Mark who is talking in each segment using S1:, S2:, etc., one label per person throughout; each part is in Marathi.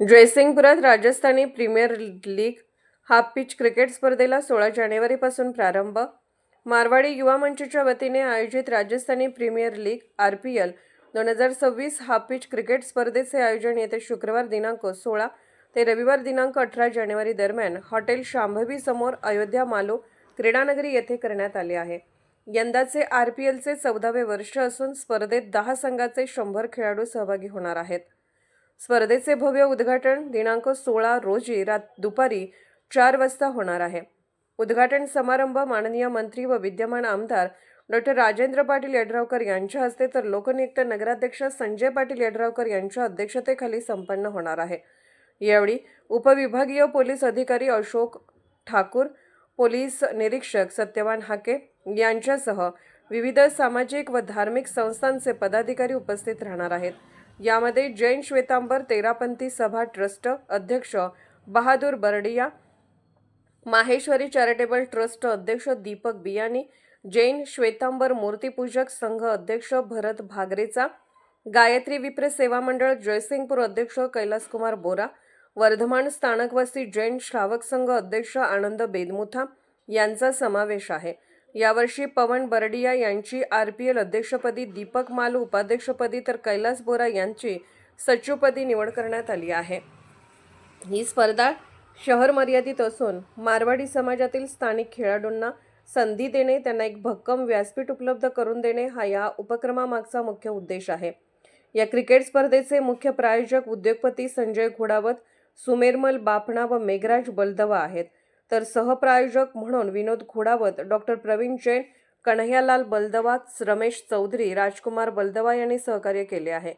S1: जयसिंगपुरात Rajasthani premier league half pitch cricket स्पर्धेला 16 जानेवारीपासून प्रारंभ. मारवाडी युवा मंचच्या वतीने आयोजित Rajasthani premier league (RPL) 2026 half pitch cricket स्पर्धेचे आयोजन येत्या शुक्रवार दिनांक 16 ते रविवार दिनांक 18 जानेवारी दरम्यान हॉटेल शांभवी समोर अयोध्या मालू क्रीडानगरी येथे करण्यात आले आहे. यंदाचे RPLचे 14वे वर्ष असून स्पर्धेत 10 संघाचे 100 खेळाडू सहभागी होणार आहेत. स्पर्धेचे भव्य उद्घाटन दिनांक 16 रोजी दुपारी 4 वाजता होणार आहे. उद्घाटन समारंभ माननीय मंत्री व विद्यमान आमदार डॉ. राजेंद्र पाटील यड्रावकर यांच्या हस्ते तर लोकनियुक्त नगराध्यक्ष संजय पाटील यड्रावकर यांच्या अध्यक्षतेखाली संपन्न होणार आहे. यावेळी उपविभागीय पोलीस अधिकारी अशोक ठाकूर, पोलीस निरीक्षक सत्यवान हाके यांच्यासह विविध सामाजिक व धार्मिक संस्थांचे पदाधिकारी उपस्थित राहणार आहेत. यामध्ये जैन श्वेतांबर तेरापंथी सभा ट्रस्ट अध्यक्ष बहादूर बरडिया, माहेश्वरी चॅरिटेबल ट्रस्ट अध्यक्ष दीपक बियानी, जैन श्वेतांबर मूर्तिपूजक संघ अध्यक्ष भरत भागरेचा, गायत्री विप्र सेवा मंडळ जयसिंगपूर अध्यक्ष कैलासकुमार बोरा, वर्धमान स्थानकवासी जैन श्रावक संघ अध्यक्ष आनंद बेदमुथा यांचा समावेश आहे. यावर्षी पवन बरडिया यांची RPL अध्यक्षपदी, दीपक मालू उपाध्यक्षपदी तर कैलास बोरा यांची सचिवपदी निवड करण्यात आली आहे. ही स्पर्धा शहर मर्यादित असून मारवाडी समाजातील स्थानिक खेळाडूंना संधी देणे, त्यांना एक भक्कम व्यासपीठ उपलब्ध करून देणे हा या उपक्रमामागचा मुख्य उद्देश आहे. या क्रिकेट स्पर्धेचे मुख्य प्रायोजक उद्योगपती संजय घोडावत, सुमेरमल बाफणा व मेघराज बलदवा आहेत. तर सहप्रायोजक म्हणून विनोद घोडावत, डॉ. प्रवीण जैन, कन्हैयालाल बलदवा, रमेश चौधरी, राजकुमार बलदवा यांनी सहकार्य केले आहे.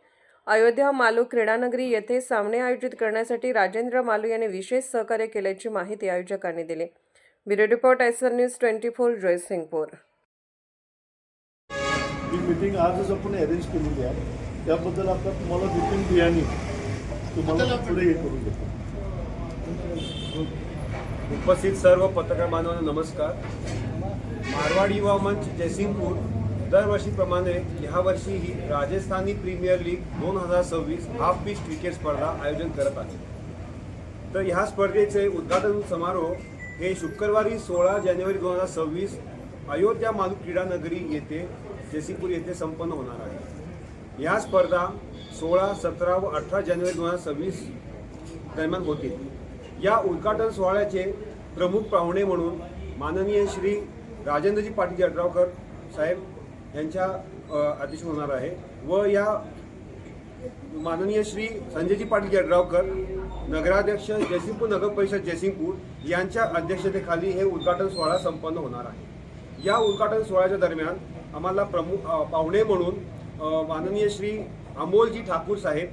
S1: अयोध्या मालू क्रीडानगरी येथे सामने आयोजित करण्यासाठी राजेंद्र मालू यांनी विशेष सहकार्य केल्याची माहिती आयोजकांनी दिली. Bureau report SR news 24 Jaysingpur.
S2: ही मीटिंग आजच आपण अरेंज केलेली आहे. त्याबद्दल आता तुम्हाला बिपिन बियानी तुम्हाला पुढे हे करू देतो.
S3: उपस्थित सर्व पत्रकार बांधवांना नमस्कार. मारवाडी युवा मंच जयसिंगपूर दरवर्षीप्रमाणे ह्यावर्षीही Rajasthani premier league 2026 half pitch cricket स्पर्धा आयोजन करत आहे. तर ह्या स्पर्धेचे उद्घाटन समारोह हे शुक्रवारी 16 जानेवारी 2026 अयोध्या मालू क्रीडानगरी येथे जयसिंगपूर येथे संपन्न होणार आहे. ह्या स्पर्धा 16, 17 व 18 जानेवारी 2026 दरम्यान होतील. या उद्घाटन सोहळ्याचे प्रमुख पाहुणे म्हणून माननीय श्री राजेंद्रजी पाटील यड्रावकर साहेब यांच्या अध्यक्ष होणार आहे व या माननीय श्री संजयजी पाटील यड्रावकर नगराध्यक्ष जयसिंगपूर नगर परिषद जयसिंगपूर यांच्या अध्यक्षतेखाली हे उद्घाटन सोहळा संपन्न होणार आहे. या उद्घाटन सोहळ्याच्या दरम्यान आम्हाला प्रमुख पाहुणे म्हणून माननीय श्री अमोलजी ठाकूर साहेब,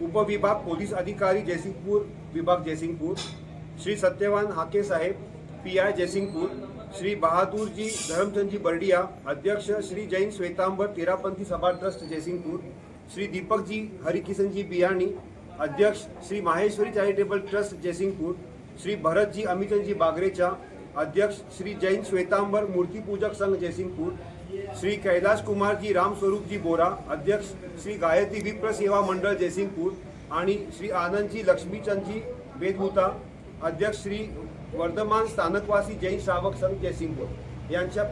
S3: उपविभाग पोलीस अधिकारी जयसिंगपूर विभाग जयसिंगपूर, श्री सत्यवान हाके साहेब, PI जयसिंगपूर, श्री बहादूरजी धर्मचंदजी बरडिया अध्यक्ष श्री जैन श्वेतांबर तेरापंथी सभा ट्रस्ट जयसिंगपूर, श्री दीपकजी हरिकिशनजी बियानी अध्यक्ष श्री माहेश्वरी चॅरिटेबल ट्रस्ट जयसिंगपूर, श्री भरतजी अमितजी बागरेचा अध्यक्ष श्री जैन श्वेतांबर मूर्तिपूजक संघ जयसिंगपूर, श्री कैलाश कुमारजी रामस्वरूपजी बोरा अध्यक्ष श्री गायत्री विप्र सेवा मंडळ जयसिंगपूर आणि श्री आनंदजी लक्ष्मीचंदजी बेदमुता अध्यक्ष श्री वर्धमान स्थानकवासी जैन श्रावक संघ जयसिंगपूर यांच्या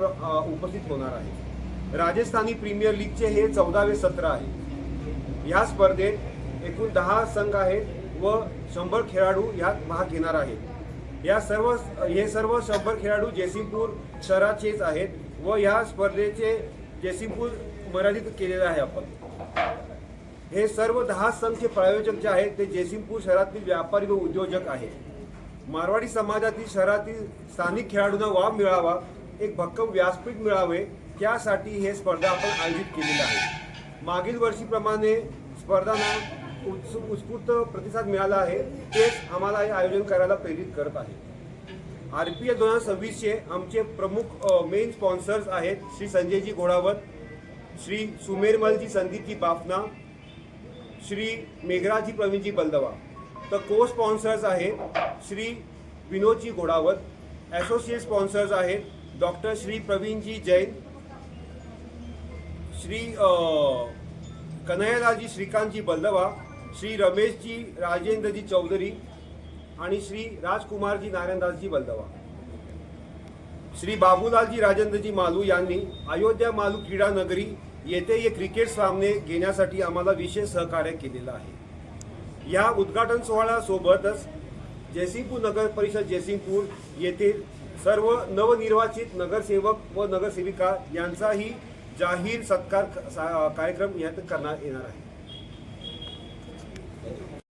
S3: उपस्थित होणार आहे. राजस्थानी प्रीमियर लीगचे हे 14वे सत्र आहे. या स्पर्धेत एकूण 10 संघ आहेत व 100 खेळाडू यात भाग घेणार आहेत. हे सर्व 100 खेळाडू जयसिंगपूर शहराचेच आहेत व या स्पर्धेचे जयसिंगपूर मर्यादित केलेले आहे. आपण हे सर्व 10 संघचे प्रायोजक जे आहेत ते जयसिंगपूर शहरातील व्यापारी व उद्योजक आहेत. मारवाडी समाजातील शहरातील स्थानिक खेळाडूंना वाव मिळावा, एक भक्कम व्यासपीठ मिळावे त्यासाठी हे स्पर्धा आपण आयोजित केलेली आहे. मागील वर्षीप्रमाणे स्पर्धांना उत्स्फूर्त प्रतिसाद मिळाला आहे, तेच आम्हाला हे आयोजन करायला प्रेरित करत आहे. RPL 2026चे आमचे प्रमुख मेन स्पॉन्सर्स आहेत श्री संजयजी घोडावत, श्री सुमेरमलजी संदीपजी बाफना, श्री मेघराजी प्रवीणजी बलदवा. तर को स्पॉन्सर्स आहेत श्री विनोदजी घोडावत. ॲसोसिएट स्पॉन्सर्स आहेत डॉक्टर श्री प्रवीणजी जैन, श्री कन्हैयालालजी श्रीकांतजी बलदवा, श्री रमेशजी राजेंद्रजी चौधरी आणि श्री राजकुमारजी नारायणदासजी बलदवा. श्री बाबूलालजी राजेंद्रजी मालू यांनी अयोध्या मालू क्रीडा नगरी येथे हे क्रिकेट सामने घेण्यासाठी आम्हाला विशेष सहकार्य केलेलं आहे. या उद्घाटन सोहळ्यासोबतच जयसिंगपूर नगर परिषद जयसिंगपूर येथे सर्व नवनिर्वाचित नगरसेवक व नगरसेविका यांचाही जाहीर सत्कार कार्यक्रम यात करण्यात येणार आहे.